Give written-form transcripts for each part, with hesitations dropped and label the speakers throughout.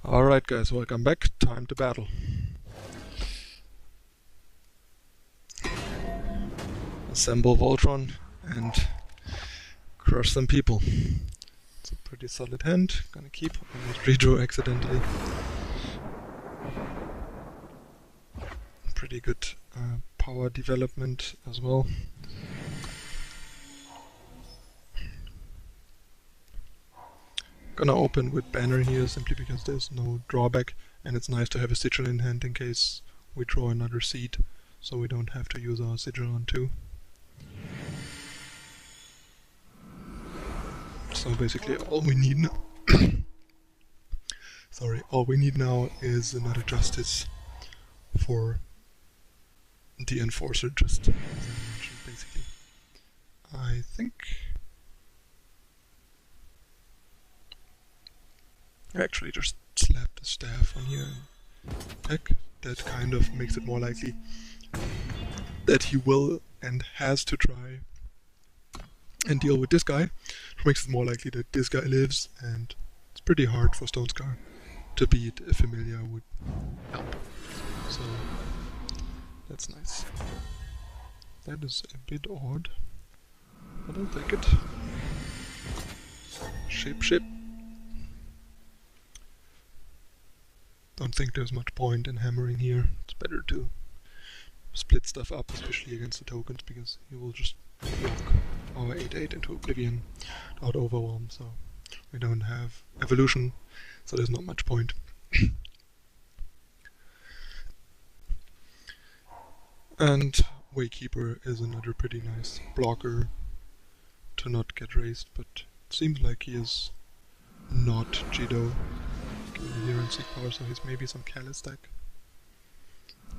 Speaker 1: Alright guys, welcome back. Time to battle. Assemble Voltron and crush some people. It's a pretty solid hand. Gonna keep. Almost redrew accidentally. Pretty good power development as well. Gonna open with Banner here simply because there's no drawback, and it's nice to have a sigil in hand in case we draw another seed, so we don't have to use our sigil on 2. So basically all we need now all we need now is another justice for the enforcer, just as I mentioned basically. I think I actually just slap the staff on here and attack. That kind of makes it more likely that he will and has to try and deal with this guy, which makes it more likely that this guy lives, and it's pretty hard for Stone Scar to beat a familiar would help. So that's nice. That is a bit odd, but I'll take it. Ship. Don't think there's much point in hammering here. It's better to split stuff up, especially against the tokens, because he will just block our 8/8 into Oblivion without Overwhelm, so we don't have evolution, so there's not much point. And Waykeeper is another pretty nice blocker to not get raised, but it seems like he is not Jido. Here and Seek Power, so he's maybe some Callus stack.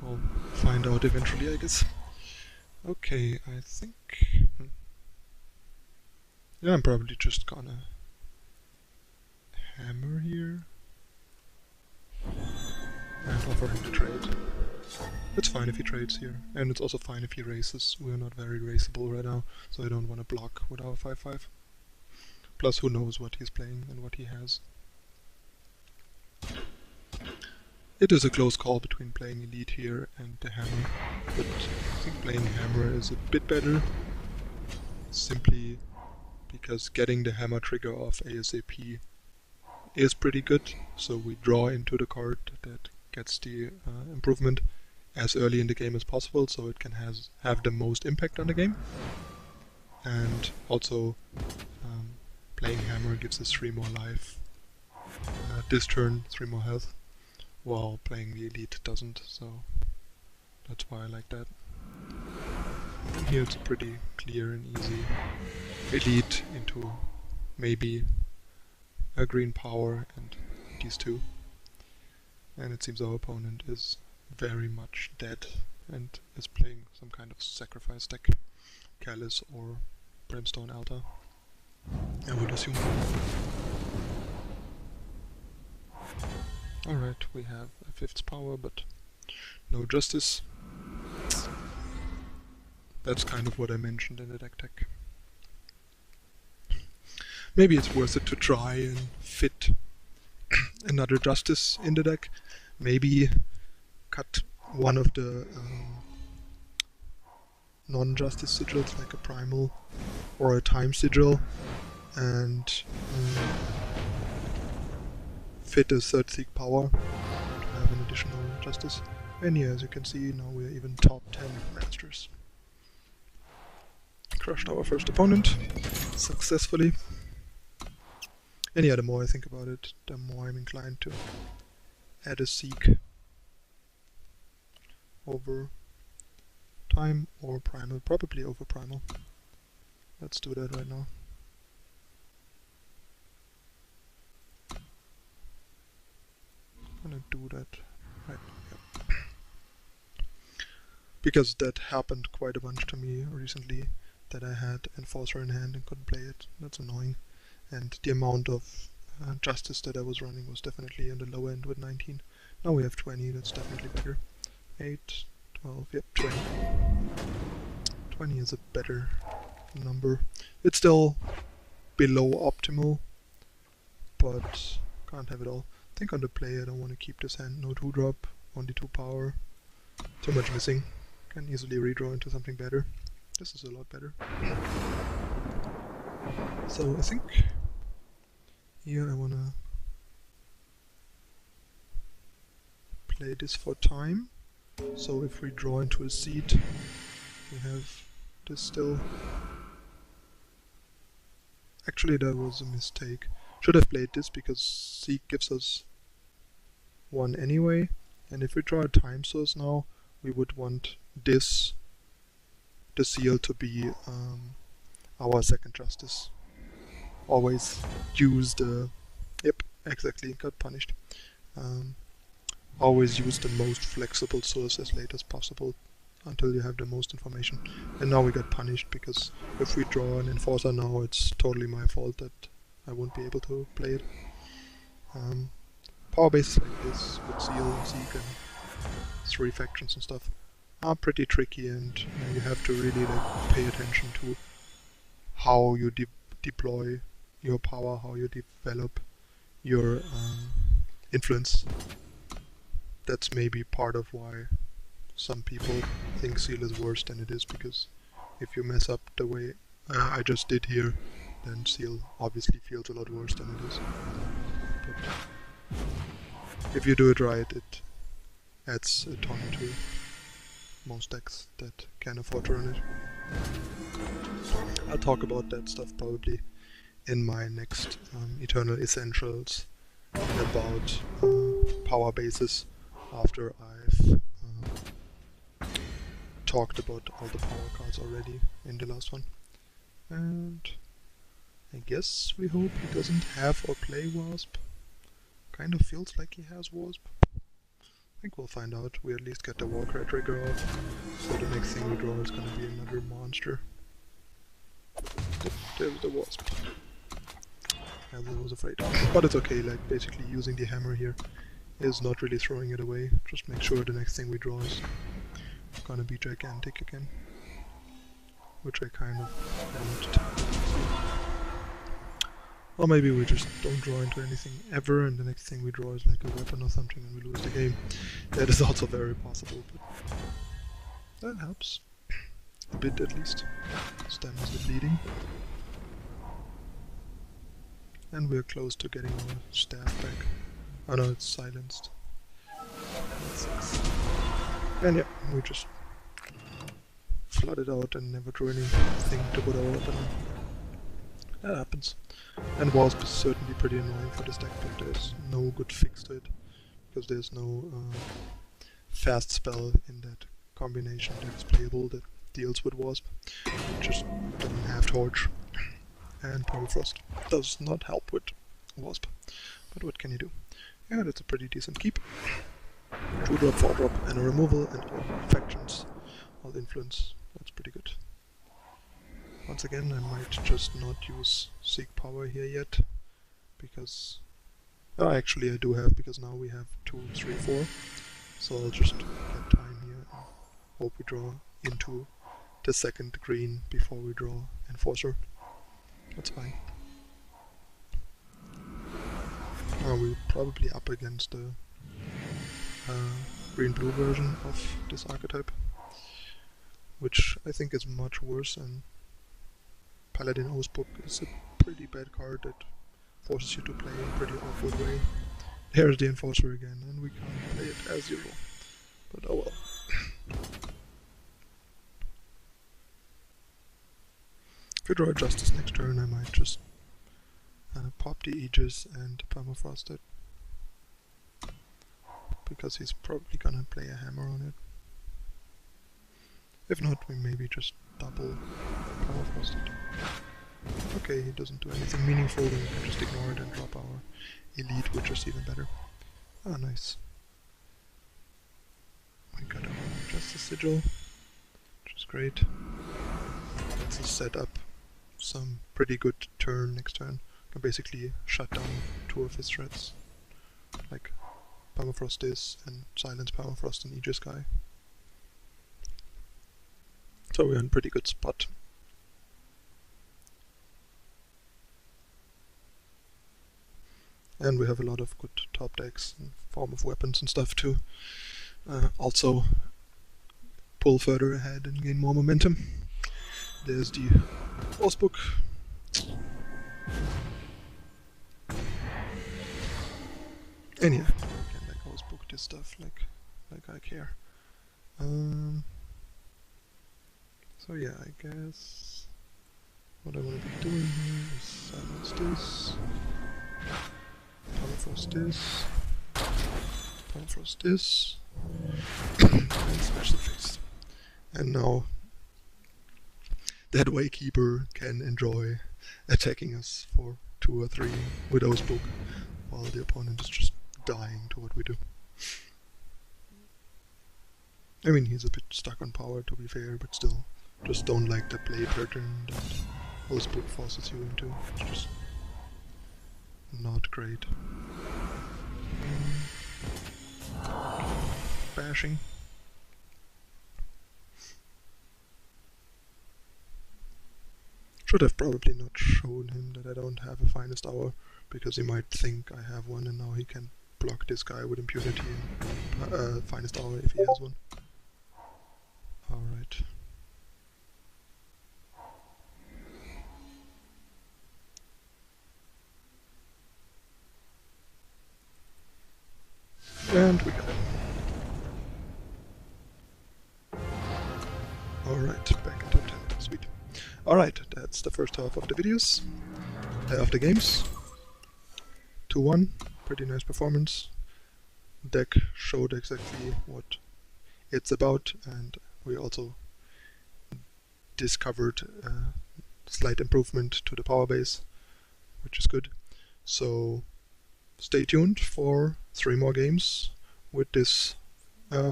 Speaker 1: We'll find out eventually, I guess. Okay, I think... yeah, I'm probably just gonna hammer here and offer him to trade. It's fine if he trades here, and it's also fine if he races. We're not very raceable right now, so I don't want to block with our 5/5. Plus, who knows what he's playing and what he has. It is a close call between playing Elite here and the Hammer, but I think playing Hammer is a bit better, simply because getting the Hammer trigger off ASAP is pretty good, so we draw into the card that gets the improvement as early in the game as possible, so it can have the most impact on the game. And also playing Hammer gives us 3 more life this turn, 3 more health, while playing the Elite doesn't, so that's why I like that. And here it's pretty clear and easy. Elite into maybe a green power and these 2. And it seems our opponent is very much dead and is playing some kind of sacrifice deck, Callus or Brimstone Altar, I would assume. Alright, we have a 5th power, but no justice. That's kind of what I mentioned in the deck tech. Maybe it's worth it to try and fit another justice in the deck. Maybe cut one of the non-justice sigils, like a primal or a time sigil, and fit a 3rd Seek Power to have an additional justice. And yeah, as you can see, now we're even top 10 masters. Crushed our first opponent successfully. And yeah, the more I think about it, the more I'm inclined to add a Seek over time or primal, probably over primal. Let's do that right now. I'm gonna do that right now. Yep. Because that happened quite a bunch to me recently, that I had Enforcer in hand and couldn't play it. That's annoying. And the amount of justice that I was running was definitely on the low end with 19. Now we have 20, that's definitely better. 8, 12, yep, 20. 20 is a better number. It's still below optimal, but can't have it all. I think on the play I don't want to keep this hand. No 2-drop, only 2 power. Too much missing. Can easily redraw into something better. This is a lot better. So I think here I want to play this for time. So if we draw into a seed, we have this still. Actually, that was a mistake. Should have played this because seek gives us 1 anyway. And if we draw a time source now, we would want this, the seal, to be our second justice. Always use the... Yep, exactly, got punished. Always use the most flexible source as late as possible until you have the most information. And now we got punished because if we draw an enforcer now, it's totally my fault that I won't be able to play it. Power bases like this with seal and seek and 3 factions and stuff are pretty tricky, and you have to really like pay attention to how you deploy your power, how you develop your influence. That's maybe part of why some people think seal is worse than it is, because if you mess up the way I just did here, then seal obviously feels a lot worse than it is. But if you do it right, it adds a ton to most decks that can afford to run it. I'll talk about that stuff probably in my next Eternal Essentials about power bases, after I've talked about all the power cards already in the last one. And I guess we hope he doesn't have or play Wasp. Kind of feels like he has Wasp. I think we'll find out. We at least get the Warcry trigger off, so the next thing we draw is gonna be another monster. Yep, there's the Wasp. As I was afraid. But it's okay, like basically using the hammer here is not really throwing it away. Just make sure the next thing we draw is gonna be gigantic again, which I kind of want. Or maybe we just don't draw into anything ever, and the next thing we draw is like a weapon or something and we lose the game. That is also very possible, but that helps. A bit at least. Stems the bleeding. And we're close to getting our staff back. Oh no, it's silenced. That sucks. And yeah, we just flooded out and never drew anything to put our weapon on. That happens. And Wasp is certainly pretty annoying for this deck, but there's no good fix to it, because there's no fast spell in that combination that's playable that deals with Wasp. We just don't have Torch, and Permafrost does not help with Wasp. But what can you do? Yeah, that's a pretty decent keep. 2-drop, 4-drop, and a removal, and all factions, all influence. That's pretty good. Once again, I might just not use Seek Power here yet, because... Oh, actually I do have, because now we have 2, 3, 4. So I'll just get time here and hope we draw into the second green before we draw Enforcer. That's fine. We're probably up against the green-blue version of this archetype, which I think is much worse, and Paladin Oathbook is a pretty bad card that forces you to play in a pretty awkward way. Here's the Enforcer again, and we can't play it as usual. But oh well. If we draw a Justice next turn, I might just pop the Aegis and Permafrost it, because he's probably gonna play a hammer on it. If not, we maybe just double Permafrost it. Okay, he doesn't do anything meaningful, then we can just ignore it and drop our Elite, which is even better. Ah, nice. We got our Justice Sigil, which is great. Let's just set up some pretty good turn next turn. Can basically shut down 2 of his threats, like Permafrost is, and silence Permafrost and Aegis guy. So we're in a pretty good spot. And we have a lot of good top decks in form of weapons and stuff to also pull further ahead and gain more momentum. There's the boss book. And yeah, again, like always book this stuff like I care. So yeah, I guess what I want to be doing here is silence this, Powerfrost this, Powerfrost this, and smash the face. And now that Waykeeper can enjoy attacking us for 2 or 3 Widow's Book, while the opponent is just dying to what we do. I mean, he's a bit stuck on power, to be fair, but still, just don't like the play pattern that Widow's Book forces you into. It's just not great. Bashing. Should have probably not shown him that I don't have a finest hour, because he might think I have one and now he can block this guy with impunity and finest hour if he has one. Alright. And we got him. Alright, back in top 10. Sweet. Alright, that's the first half of the videos. Of the games. 2-1. Pretty nice performance. Deck showed exactly what it's about, and we also discovered a slight improvement to the power base, which is good. So stay tuned for 3 more games with this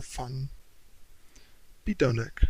Speaker 1: fun beatdown deck.